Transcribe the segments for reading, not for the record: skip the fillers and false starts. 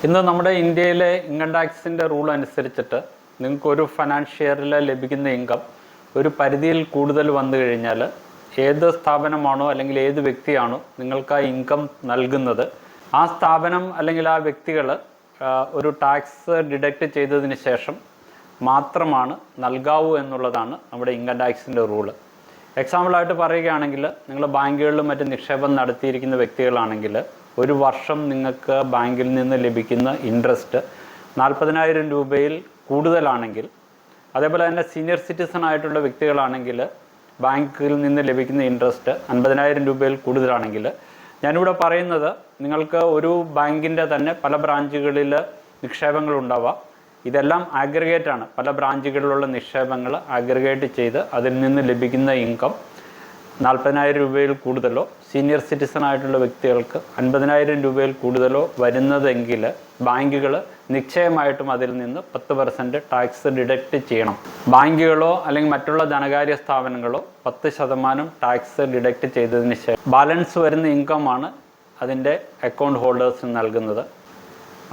ഇന്ന് നമ്മുടെ ഇന്ത്യയിലെ ഇൻകം ടാക്സിൻ്റെ റൂൾ അനുസരിച്ചിട്ട് നിങ്ങൾക്കൊരു ഫിനാൻഷ്യൽ ഇയറിൽ ലഭിക്കുന്ന ഇൻകം ഒരു പരിധിയിൽ കൂടുതൽ വന്നു കഴിഞ്ഞാൽ ഏത് സ്ഥാപനമാണോ അല്ലെങ്കിൽ ഏത് വ്യക്തിയാണോ നിങ്ങൾക്ക് ആ ഇൻകം നൽകുന്നത്, ആ സ്ഥാപനം അല്ലെങ്കിൽ ആ വ്യക്തികൾ ഒരു ടാക്സ് ഡിഡക്റ്റ് ചെയ്തതിന് ശേഷം മാത്രമാണ് നൽകാവൂ എന്നുള്ളതാണ് നമ്മുടെ ഇൻകം ടാക്സിൻ്റെ റൂള്. എക്സാമ്പിളായിട്ട് പറയുകയാണെങ്കിൽ, നിങ്ങൾ ബാങ്കുകളിലും മറ്റ് നിക്ഷേപം നടത്തിയിരിക്കുന്ന വ്യക്തികളാണെങ്കിൽ ഒരു വർഷം നിങ്ങൾക്ക് ബാങ്കിൽ നിന്ന് ലഭിക്കുന്ന ഇൻട്രസ്റ്റ് 40,000 രൂപയിൽ കൂടുതലാണെങ്കിൽ, അതേപോലെ തന്നെ സീനിയർ സിറ്റിസൺ ആയിട്ടുള്ള വ്യക്തികളാണെങ്കിൽ ബാങ്കിൽ നിന്ന് ലഭിക്കുന്ന ഇൻട്രസ്റ്റ് 50,000 രൂപയിൽ കൂടുതലാണെങ്കിൽ, ഞാനിവിടെ പറയുന്നത് നിങ്ങൾക്ക് ഒരു ബാങ്കിൻ്റെ തന്നെ പല ബ്രാഞ്ചുകളിൽ നിക്ഷേപങ്ങളുണ്ടാവാം. ഇതെല്ലാം ആഗ്രിഗേറ്റാണ്. പല ബ്രാഞ്ചുകളിലുള്ള നിക്ഷേപങ്ങൾ ആഗ്രിഗേറ്റ് ചെയ്ത് അതിൽ നിന്ന് ലഭിക്കുന്ന ഇൻകം 40,000 രൂപയിൽ കൂടുതലോ സീനിയർ സിറ്റിസൺ ആയിട്ടുള്ള വ്യക്തികൾക്ക് 50,000 രൂപയിൽ കൂടുതലോ വരുന്നതെങ്കിൽ ബാങ്കുകൾ നിശ്ചയമായിട്ടും അതിൽ നിന്ന് 10% ടാക്സ് ഡിഡക്റ്റ് ചെയ്യണം. ബാങ്കുകളോ അല്ലെങ്കിൽ മറ്റുള്ള ധനകാര്യ സ്ഥാപനങ്ങളോ 10% ടാക്സ് ഡിഡക്റ്റ് ചെയ്തതിന് ശേഷം ബാലൻസ് വരുന്ന ഇൻകമാണ് അതിൻ്റെ അക്കൗണ്ട് ഹോൾഡേഴ്സിന് നൽകുന്നത്.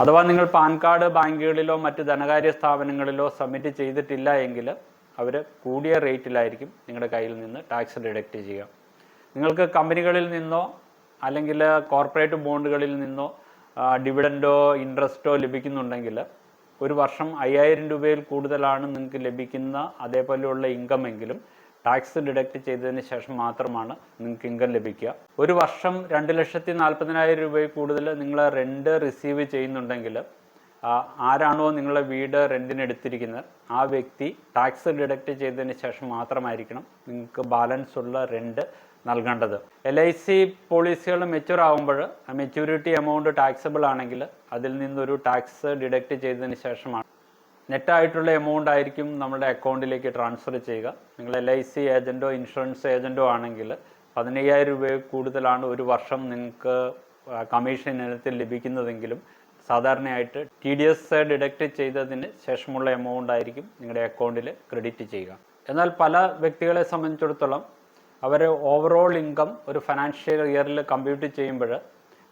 അഥവാ നിങ്ങൾ പാൻ കാർഡ് ബാങ്കുകളിലോ മറ്റ് ധനകാര്യ സ്ഥാപനങ്ങളിലോ സബ്മിറ്റ് ചെയ്തിട്ടില്ല എങ്കിൽ അവർ കൂടിയ റേറ്റിലായിരിക്കും നിങ്ങളുടെ കയ്യിൽ നിന്ന് ടാക്സ് ഡിഡക്റ്റ് ചെയ്യുക. നിങ്ങൾക്ക് കമ്പനികളിൽ നിന്നോ അല്ലെങ്കിൽ കോർപ്പറേറ്റ് ബോണ്ടുകളിൽ നിന്നോ ഡിവിഡൻഡോ ഇൻട്രസ്റ്റോ ലഭിക്കുന്നുണ്ടെങ്കിൽ ഒരു വർഷം 5,000 രൂപയിൽ കൂടുതലാണ് നിങ്ങൾക്ക് ലഭിക്കുന്ന അതേപോലെയുള്ള ഇൻകം എങ്കിലും ടാക്സ് ഡിഡക്റ്റ് ചെയ്തതിന് ശേഷം മാത്രമാണ് നിങ്ങൾക്ക് ഇൻകം ലഭിക്കുക. ഒരു വർഷം 2,40,000 രൂപയിൽ കൂടുതൽ നിങ്ങൾ റെൻറ്റ് റിസീവ് ചെയ്യുന്നുണ്ടെങ്കിൽ, ആരാണോ നിങ്ങളുടെ വീട് റെൻറ്റിന് എടുത്തിരിക്കുന്നത് ആ വ്യക്തി ടാക്സ് ഡിഡക്റ്റ് ചെയ്തതിന് ശേഷം മാത്രമായിരിക്കണം നിങ്ങൾക്ക് ബാലൻസ് ഉള്ള റെൻറ്റ് നൽകേണ്ടത്. LIC പോളിസികൾ മെച്യൂർ ആകുമ്പോൾ മെച്യൂരിറ്റി എമൗണ്ട് ടാക്സബിൾ ആണെങ്കിൽ അതിൽ നിന്നൊരു ടാക്സ് ഡിഡക്റ്റ് ചെയ്തതിന് ശേഷമാണ് നെറ്റായിട്ടുള്ള എമൗണ്ട് ആയിരിക്കും നമ്മുടെ അക്കൗണ്ടിലേക്ക് ട്രാൻസ്ഫർ ചെയ്യുക. നിങ്ങൾ LIC ഏജൻറ്റോ ഇൻഷുറൻസ് ഏജൻറ്റോ ആണെങ്കിൽ 15,000 രൂപയിൽ കൂടുതലാണ് ഒരു വർഷം നിങ്ങൾക്ക് കമ്മീഷൻ ഇനത്തിൽ ലഭിക്കുന്നതെങ്കിലും സാധാരണയായിട്ട് TDS ഡിഡക്റ്റ് ചെയ്തതിന് ശേഷമുള്ള എമൗണ്ട് ആയിരിക്കും നിങ്ങളുടെ അക്കൗണ്ടിൽ ക്രെഡിറ്റ് ചെയ്യുക. എന്നാൽ പല വ്യക്തികളെ സംബന്ധിച്ചിടത്തോളം അവർ ഓവറോൾ ഇൻകം ഒരു ഫിനാൻഷ്യൽ ഇയറിൽ കമ്പ്യൂട്ട് ചെയ്യുമ്പോൾ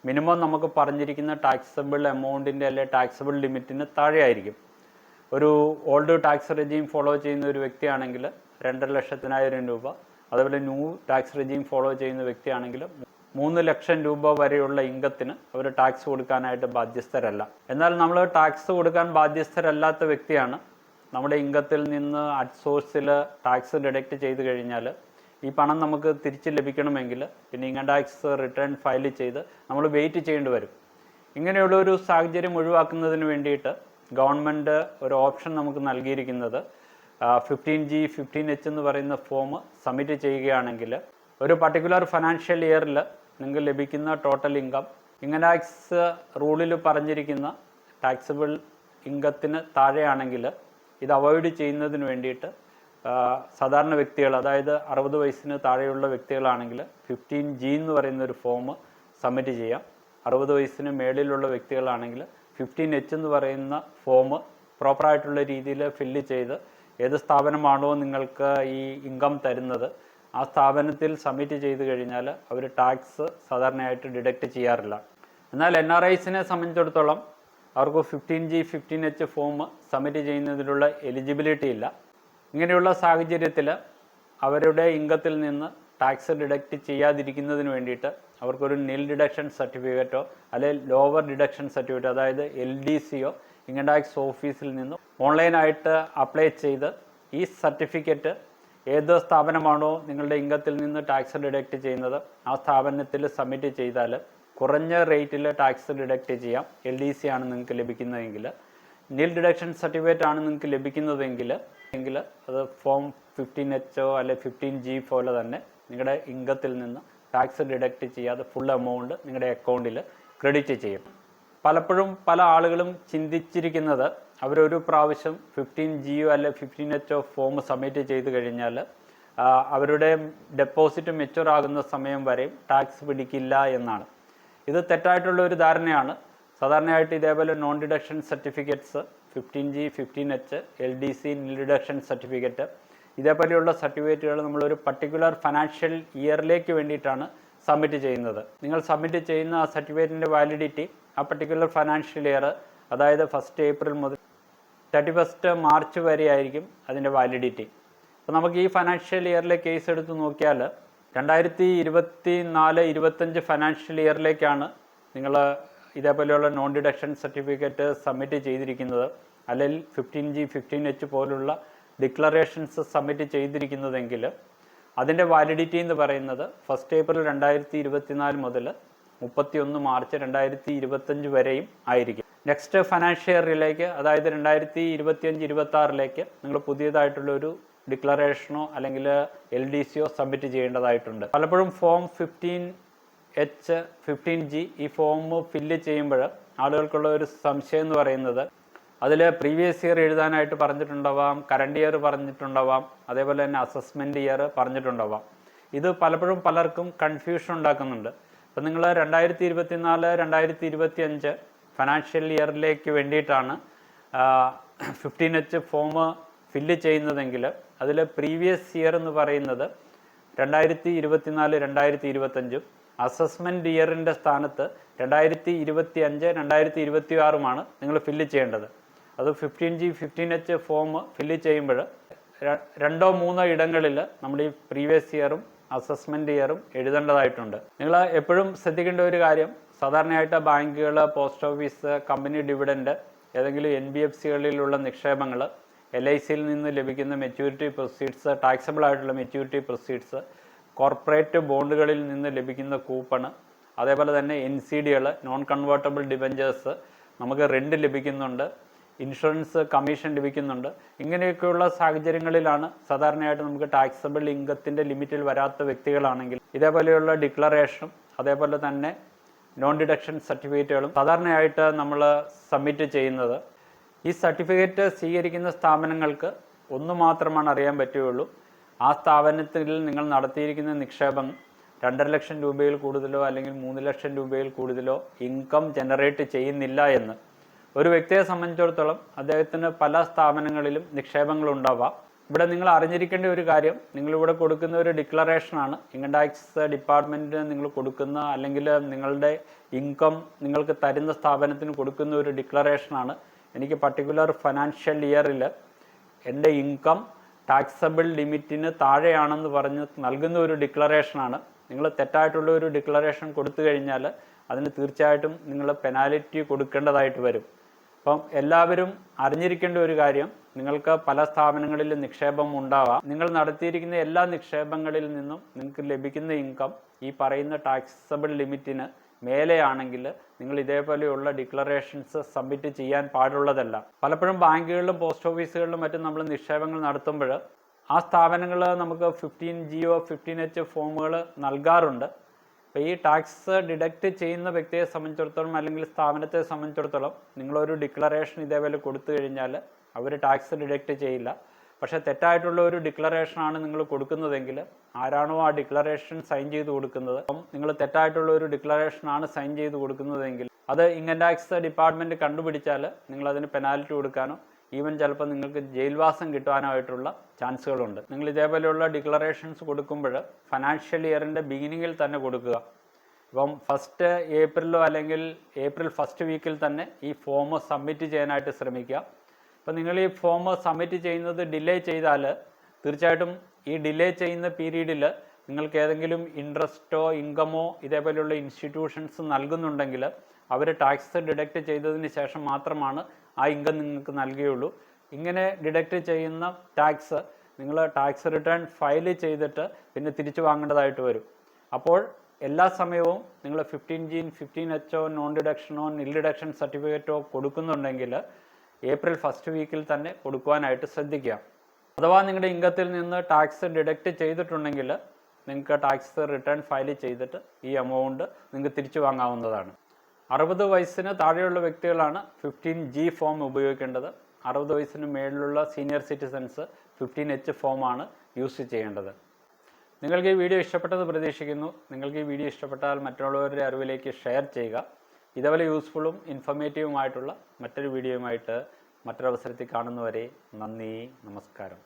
മിനിമം നമുക്ക് പറഞ്ഞിരിക്കുന്ന ടാക്സബിൾ എമൗണ്ടിൻ്റെ അല്ലെങ്കിൽ ടാക്സബിൾ ലിമിറ്റിന് താഴെയായിരിക്കും. ഒരു ഓൾഡ് ടാക്സ് റെജീം ഫോളോ ചെയ്യുന്ന ഒരു വ്യക്തിയാണെങ്കിൽ 2,00,000 രൂപ, അതുപോലെ ന്യൂ ടാക്സ് റെജീം ഫോളോ ചെയ്യുന്ന വ്യക്തിയാണെങ്കിൽ 3 ലക്ഷം രൂപ വരെയുള്ള ഇൻകത്തിന് അവർ ടാക്സ് കൊടുക്കാനായിട്ട് ബാധ്യസ്ഥരല്ല. എന്നാൽ നമ്മൾ ടാക്സ് കൊടുക്കാൻ ബാധ്യസ്ഥരല്ലാത്ത വ്യക്തിയാണ്. നമ്മുടെ ഇൻകത്തിൽ നിന്ന് അറ്റ് സോഴ്സിൽ ടാക്സ് ഡിഡക്റ്റ് ചെയ്ത് കഴിഞ്ഞാൽ ഈ പണം നമുക്ക് തിരിച്ച് ലഭിക്കണമെങ്കിൽ പിന്നെ ഇൻകം ടാക്സ് റിട്ടേൺ ഫയൽ ചെയ്ത് നമ്മൾ വെയിറ്റ് ചെയ്യേണ്ടി വരും. ഇങ്ങനെയുള്ള ഒരു സാഹചര്യം ഒഴിവാക്കുന്നതിന് വേണ്ടിയിട്ട് ഗവൺമെൻറ് ഒരു ഓപ്ഷൻ നമുക്ക് നൽകിയിരിക്കുന്നത് 15G 15H എന്ന് പറയുന്ന ഫോം സബ്മിറ്റ് ചെയ്യുകയാണെങ്കിൽ ഒരു പർട്ടിക്കുലർ ഫിനാൻഷ്യൽ ഇയറിൽ നിങ്ങൾക്ക് ലഭിക്കുന്ന ടോട്ടൽ ഇൻകം ഇൻകം ടാക്സ് റൂളിൽ പറഞ്ഞിരിക്കുന്ന ടാക്സബിൾ ഇൻകത്തിന് താഴെയാണെങ്കിൽ ഇത് അവോയ്ഡ് ചെയ്യുന്നതിന് വേണ്ടിയിട്ട് സാധാരണ വ്യക്തികൾ, അതായത് 60 വയസ്സിന് താഴെയുള്ള വ്യക്തികളാണെങ്കിൽ 15G എന്ന് പറയുന്ന ഒരു ഫോം സബ്മിറ്റ് ചെയ്യാം. 60 വയസ്സിന് മേളിലുള്ള വ്യക്തികളാണെങ്കിൽ 15H എന്ന് പറയുന്ന ഫോം പ്രോപ്പറായിട്ടുള്ള രീതിയിൽ ഫില്ല് ചെയ്ത് ഏത് സ്ഥാപനമാണോ നിങ്ങൾക്ക് ഈ ഇൻകം തരുന്നത് ആ സ്ഥാപനത്തിൽ സബ്മിറ്റ് ചെയ്ത് കഴിഞ്ഞാൽ അവർ ടാക്സ് സാധാരണയായിട്ട് ഡിഡക്റ്റ് ചെയ്യാറില്ല. എന്നാൽ NRIസിനെ സംബന്ധിച്ചിടത്തോളം അവർക്ക് 15G 15H ഫോം സബ്മിറ്റ് ചെയ്യുന്നതിനുള്ള എലിജിബിലിറ്റി ഇല്ല. ഇങ്ങനെയുള്ള സാഹചര്യത്തിൽ അവരുടെ ഇൻകത്തിൽ നിന്ന് ടാക്സ് ഡിഡക്റ്റ് ചെയ്യാതിരിക്കുന്നതിന് വേണ്ടിയിട്ട് അവർക്കൊരു നിൽ ഡിഡക്ഷൻ സർട്ടിഫിക്കറ്റോ അല്ലെങ്കിൽ ലോവർ ഡിഡക്ഷൻ സർട്ടിഫിക്കറ്റോ, അതായത് LDCയോ ഇൻകം ടാക്സ് ഓഫീസിൽ നിന്ന് ഓൺലൈനായിട്ട് അപ്ലൈ ചെയ്ത് ഈ സർട്ടിഫിക്കറ്റ് ഏത് സ്ഥാപനമാണോ നിങ്ങളുടെ ഇൻകത്തിൽ നിന്ന് ടാക്സ് ഡിഡക്റ്റ് ചെയ്യുന്നത് ആ സ്ഥാപനത്തിൽ സബ്മിറ്റ് ചെയ്താൽ കുറഞ്ഞ റേറ്റിൽ ടാക്സ് ഡിഡക്റ്റ് ചെയ്യാം. LDC ആണ് നിങ്ങൾക്ക് ലഭിക്കുന്നതെങ്കിൽ. നിൽ ഡിഡക്ഷൻ സർട്ടിഫിക്കറ്റ് ആണ് നിങ്ങൾക്ക് ലഭിക്കുന്നതെങ്കിൽ അത് ഫോം 15Hോ അല്ലെങ്കിൽ 15G പോലെ തന്നെ നിങ്ങളുടെ ഇൻകത്തിൽ നിന്ന് ടാക്സ് ഡിഡക്റ്റ് ചെയ്യാതെ ഫുൾ എമൗണ്ട് നിങ്ങളുടെ അക്കൗണ്ടിൽ ക്രെഡിറ്റ് ചെയ്യും. പലപ്പോഴും പല ആളുകളും ചിന്തിച്ചിരിക്കുന്നത് അവരൊരു പ്രാവശ്യം 15Gയോ അല്ലെ 15Hോ ഫോം സബ്മിറ്റ് ചെയ്ത് കഴിഞ്ഞാൽ അവരുടെ ഡെപ്പോസിറ്റ് മെച്യൂർ ആകുന്ന സമയം വരെയും ടാക്സ് പിടിക്കില്ല എന്നാണ്. ഇത് തെറ്റായിട്ടുള്ള ഒരു ധാരണയാണ്. സാധാരണയായിട്ട് ഇതേപോലെ non deduction certificates 15G 15H LDC നിൽ ഡിഡക്ഷൻ സർട്ടിഫിക്കറ്റ് ഇതേപോലെയുള്ള സർട്ടിഫിക്കറ്റുകൾ നമ്മളൊരു പർട്ടിക്കുലർ ഫിനാൻഷ്യൽ ഇയറിലേക്ക് വേണ്ടിയിട്ടാണ് സബ്മിറ്റ് ചെയ്യുന്നത്. നിങ്ങൾ സബ്മിറ്റ് ചെയ്യുന്ന ആ സർട്ടിഫിക്കറ്റിൻ്റെ വാലിഡിറ്റി ആ പർട്ടിക്കുലർ ഫൈനാൻഷ്യൽ ഇയർ, അതായത് 1 ഏപ്രിൽ മുതൽ 31 മാർച്ച് വരെ ആയിരിക്കും അതിൻ്റെ വാലിഡിറ്റി. അപ്പോൾ നമുക്ക് ഈ ഫൈനാൻഷ്യൽ ഇയറിലെ കേസ് എടുത്ത് നോക്കിയാൽ 2024-25 ഫൈനാൻഷ്യൽ ഇയറിലേക്കാണ് നിങ്ങൾ ഇതേപോലെയുള്ള നോൺ ഡിഡക്ഷൻ സർട്ടിഫിക്കറ്റ് സബ്മിറ്റ് ചെയ്തിരിക്കുന്നത്, അല്ലെങ്കിൽ 15G 15H പോലുള്ള ഡിക്ലറേഷൻസ് സബ്മിറ്റ് ചെയ്തിരിക്കുന്നതെങ്കിൽ അതിൻ്റെ വാലിഡിറ്റി എന്ന് പറയുന്നത് 1 ഏപ്രിൽ 2024 മുതൽ 31 മാർച്ച് 2025 വരെയും ആയിരിക്കും. നെക്സ്റ്റ് ഫൈനാൻഷ്യൽ ഇയറിലേക്ക്, അതായത് 2025-26 നിങ്ങൾ പുതിയതായിട്ടുള്ളൊരു ഡിക്ലറേഷനോ അല്ലെങ്കിൽ LDCയോ സബ്മിറ്റ് ചെയ്യേണ്ടതായിട്ടുണ്ട്. പലപ്പോഴും ഫോം 15H 15G ഈ ഫോം ഫില്ല് ചെയ്യുമ്പോൾ ആളുകൾക്കുള്ള ഒരു സംശയം എന്ന് പറയുന്നത് അതിൽ പ്രീവിയസ് ഇയർ എഴുതാനായിട്ട് പറഞ്ഞിട്ടുണ്ടാവാം, കറണ്ട് ഇയർ പറഞ്ഞിട്ടുണ്ടാവാം, അതേപോലെ തന്നെ അസസ്മെൻറ്റ് ഇയർ പറഞ്ഞിട്ടുണ്ടാവാം. ഇത് പലപ്പോഴും പലർക്കും കൺഫ്യൂഷൻ ഉണ്ടാക്കുന്നുണ്ട്. അപ്പം നിങ്ങൾ 2024-2025 ഫൈനാൻഷ്യൽ ഇയറിലേക്ക് വേണ്ടിയിട്ടാണ് 15H ഫോം ഫില്ല് ചെയ്യുന്നതെങ്കിൽ അതിൽ പ്രീവിയസ് ഇയർ എന്ന് പറയുന്നത് 2024-2025 അസസ്മെൻറ്റ് ഇയറിൻ്റെ സ്ഥാനത്ത് 2025-2026 നിങ്ങൾ ഫില്ല് ചെയ്യേണ്ടത്. അത് 15G 15H ഫോം ഫില്ല് ചെയ്യുമ്പോൾ 2-3 ഇടങ്ങളിൽ നമ്മൾ ഈ പ്രീവിയസ് ഇയറും അസസ്മെൻറ്റ് ഇയറും എഴുതേണ്ടതായിട്ടുണ്ട്. നിങ്ങൾ എപ്പോഴും ശ്രദ്ധിക്കേണ്ട ഒരു കാര്യം, സാധാരണയായിട്ട് ബാങ്കുകൾ, പോസ്റ്റ് ഓഫീസ്, കമ്പനി ഡിവിഡൻഡ്, ഏതെങ്കിലും NBFCകളിലുള്ള നിക്ഷേപങ്ങൾ, LICയിൽ നിന്ന് ലഭിക്കുന്ന മെച്യൂരിറ്റി പ്രൊസീഡ്സ്, ടാക്സബിൾ ആയിട്ടുള്ള മെച്യൂരിറ്റി പ്രൊസീഡ്സ്, കോർപ്പറേറ്റ് ബോണ്ടുകളിൽ നിന്ന് ലഭിക്കുന്ന കൂപ്പണ്, അതേപോലെ തന്നെ NCDകൾ, നോൺ കൺവേർട്ടബിൾ ഡിബഞ്ചേഴ്സ്, നമുക്ക് റെൻറ്റ് ലഭിക്കുന്നുണ്ട്, ഇൻഷുറൻസ് കമ്മീഷൻ ലഭിക്കുന്നുണ്ട്. ഇങ്ങനെയൊക്കെയുള്ള സാഹചര്യങ്ങളിലാണ് സാധാരണയായിട്ട് നമുക്ക് ടാക്സബിൾ ഇൻകത്തിൻ്റെ ലിമിറ്റിൽ വരാത്ത വ്യക്തികളാണെങ്കിൽ ഇതേപോലെയുള്ള ഡിക്ലറേഷനും അതേപോലെ തന്നെ നോൺ ഡിഡക്ഷൻ സർട്ടിഫിക്കറ്റുകളും സാധാരണയായിട്ട് നമ്മൾ സബ്മിറ്റ് ചെയ്യുന്നത്. ഈ സർട്ടിഫിക്കറ്റ് സ്വീകരിക്കുന്ന സ്ഥാപനങ്ങൾക്ക് ഒന്ന് മാത്രമാണ് അറിയാൻ പറ്റുകയുള്ളൂ, ആ സ്ഥാപനത്തിൽ നിങ്ങൾ നടത്തിയിരിക്കുന്ന നിക്ഷേപം 2.5 ലക്ഷം രൂപയിൽ കൂടുതലോ അല്ലെങ്കിൽ 3 ലക്ഷം രൂപയിൽ കൂടുതലോ ഇൻകം ജനറേറ്റ് ചെയ്യുന്നില്ല എന്ന്. ഒരു വ്യക്തിയെ സംബന്ധിച്ചിടത്തോളം അദ്ദേഹത്തിന് പല സ്ഥാപനങ്ങളിലും നിക്ഷേപങ്ങളുണ്ടാവാം. ഇവിടെ നിങ്ങൾ അറിഞ്ഞിരിക്കേണ്ട ഒരു കാര്യം, നിങ്ങളിവിടെ കൊടുക്കുന്ന ഒരു ഡിക്ലറേഷനാണ്, ഇൻകം ടാക്സ് ഡിപ്പാർട്ട്മെൻറ്റിന് നിങ്ങൾ കൊടുക്കുന്ന അല്ലെങ്കിൽ നിങ്ങളുടെ ഇൻകം നിങ്ങൾക്ക് തരുന്ന സ്ഥാപനത്തിന് കൊടുക്കുന്ന ഒരു ഡിക്ലറേഷനാണ്. എനിക്ക് പർട്ടിക്കുലർ ഫൈനാൻഷ്യൽ ഇയറിൽ എൻ്റെ ഇൻകം ടാക്സബിൾ ലിമിറ്റിന് താഴെയാണെന്ന് പറഞ്ഞ് നൽകുന്ന ഒരു ഡിക്ലറേഷനാണ്. നിങ്ങൾ തെറ്റായിട്ടുള്ള ഒരു ഡിക്ലറേഷൻ കൊടുത്തു കഴിഞ്ഞാൽ അതിന് തീർച്ചയായിട്ടും നിങ്ങൾ പെനാൽറ്റി കൊടുക്കേണ്ടതായിട്ട് വരും. അപ്പം എല്ലാവരും അറിഞ്ഞിരിക്കേണ്ട ഒരു കാര്യം, നിങ്ങൾക്ക് പല സ്ഥാപനങ്ങളിൽ നിക്ഷേപം ഉണ്ടാവാം. നിങ്ങൾ നടത്തിയിരിക്കുന്ന എല്ലാ നിക്ഷേപങ്ങളിൽ നിന്നും നിങ്ങൾക്ക് ലഭിക്കുന്ന ഇൻകം ഈ പറയുന്ന ടാക്സബിൾ ലിമിറ്റിന് മേലെയാണെങ്കിൽ നിങ്ങൾ ഇതേപോലെയുള്ള ഡിക്ലറേഷൻസ് സബ്മിറ്റ് ചെയ്യാൻ പാടുള്ളതല്ല. പലപ്പോഴും ബാങ്കുകളിലും പോസ്റ്റ് ഓഫീസുകളിലും മറ്റും നമ്മൾ നിക്ഷേപങ്ങൾ നടത്തുമ്പോൾ ആ സ്ഥാപനങ്ങൾ നമുക്ക് 15Gയോ 15H ഫോമുകൾ നൽകാറുണ്ട്. അപ്പോൾ ഈ ടാക്സ് ഡിഡക്റ്റ് ചെയ്യുന്ന വ്യക്തിയെ സംബന്ധിച്ചിടത്തോളം അല്ലെങ്കിൽ സ്ഥാപനത്തെ സംബന്ധിച്ചിടത്തോളം നിങ്ങളൊരു ഡിക്ലറേഷൻ ഇതേപോലെ കൊടുത്തു കഴിഞ്ഞാൽ അവർ ടാക്സ് ഡിഡക്റ്റ് ചെയ്യില്ല. പക്ഷേ തെറ്റായിട്ടുള്ള ഒരു ഡിക്ലറേഷനാണ് നിങ്ങൾ കൊടുക്കുന്നതെങ്കിൽ, ആരാണോ ആ ഡിക്ലറേഷൻ സൈൻ ചെയ്ത് കൊടുക്കുന്നത്, അപ്പം നിങ്ങൾ തെറ്റായിട്ടുള്ള ഒരു ഡിക്ലറേഷനാണ് സൈൻ ചെയ്ത് കൊടുക്കുന്നതെങ്കിൽ അത് ഇൻകം ടാക്സ് ഡിപ്പാർട്ട്മെൻറ്റ് കണ്ടുപിടിച്ചാൽ നിങ്ങളതിന് പെനാൽറ്റി കൊടുക്കാനോ ഈവൻ ചിലപ്പോൾ നിങ്ങൾക്ക് ജയിൽവാസം കിട്ടുവാനായിട്ടുള്ള ചാൻസുകളുണ്ട്. നിങ്ങൾ ഇതേപോലെയുള്ള ഡിക്ലറേഷൻസ് കൊടുക്കുമ്പോൾ ഫൈനാൻഷ്യൽ ഇയറിൻ്റെ ബിഗിനിങ്ങിൽ തന്നെ കൊടുക്കുക. ഇപ്പം 1 ഏപ്രിലോ അല്ലെങ്കിൽ ഏപ്രിൽ 1st വീക്കിൽ തന്നെ ഈ ഫോം സബ്മിറ്റ് ചെയ്യാനായിട്ട് ശ്രമിക്കുക. അപ്പോൾ നിങ്ങൾ ഈ ഫോം സബ്മിറ്റ് ചെയ്യുന്നത് ഡിലേ ചെയ്താൽ തീർച്ചയായിട്ടും ഈ ഡിലേ ചെയ്യുന്ന പീരീഡിൽ നിങ്ങൾക്ക് ഏതെങ്കിലും ഇൻട്രസ്റ്റോ ഇൻകമോ ഇതേപോലെയുള്ള ഇൻസ്റ്റിറ്റ്യൂഷൻസ് നൽകുന്നുണ്ടെങ്കിൽ അവർ ടാക്സ് ഡിഡക്റ്റ് ചെയ്തതിന് ശേഷം മാത്രമാണ് ആ ഇൻകം നിങ്ങൾക്ക് നൽകുകയുള്ളൂ. ഇങ്ങനെ ഡിഡക്റ്റ് ചെയ്യുന്ന ടാക്സ് നിങ്ങൾ ടാക്സ് റിട്ടേൺ ഫയൽ ചെയ്തിട്ട് പിന്നെ തിരിച്ചു വാങ്ങേണ്ടതായിട്ട് വരും. അപ്പോൾ എല്ലാ സമയവും നിങ്ങൾ 15G 15H നോൺ ഡിഡക്ഷനോ നിൽ ഡിഡക്ഷൻ സർട്ടിഫിക്കറ്റോ കൊടുക്കുന്നുണ്ടെങ്കിൽ ഏപ്രിൽ 1st വീക്കിൽ തന്നെ കൊടുക്കുവാനായിട്ട് ശ്രദ്ധിക്കുക. അഥവാ നിങ്ങളുടെ ഇൻകത്തിൽ നിന്ന് ടാക്സ് ഡിഡക്റ്റ് ചെയ്തിട്ടുണ്ടെങ്കിൽ നിങ്ങൾക്ക് ടാക്സ് റിട്ടേൺ ഫയൽ ചെയ്തിട്ട് ഈ എമൗണ്ട് നിങ്ങൾക്ക് തിരിച്ചു വാങ്ങാവുന്നതാണ്. 60 വയസ്സിന് താഴെയുള്ള വ്യക്തികളാണ് 15G ഫോം ഉപയോഗിക്കേണ്ടത്. 60 വയസ്സിന് മേളിലുള്ള സീനിയർ സിറ്റിസൺസ് 15H ഫോമാണ് യൂസ് ചെയ്യേണ്ടത്. നിങ്ങൾക്ക് ഈ വീഡിയോ ഇഷ്ടപ്പെട്ടെന്ന് പ്രതീക്ഷിക്കുന്നു. നിങ്ങൾക്ക് ഈ വീഡിയോ ഇഷ്ടപ്പെട്ടാൽ മറ്റുള്ളവരുടെ അറിവിലേക്ക് ഷെയർ ചെയ്യുക. ഇതേപോലെ യൂസ്ഫുള്ളും ഇൻഫർമേറ്റീവുമായിട്ടുള്ള മറ്റൊരു വീഡിയോയുമായിട്ട് മറ്റൊരവസരത്തിൽ കാണുന്നവരെ നന്ദി, നമസ്കാരം.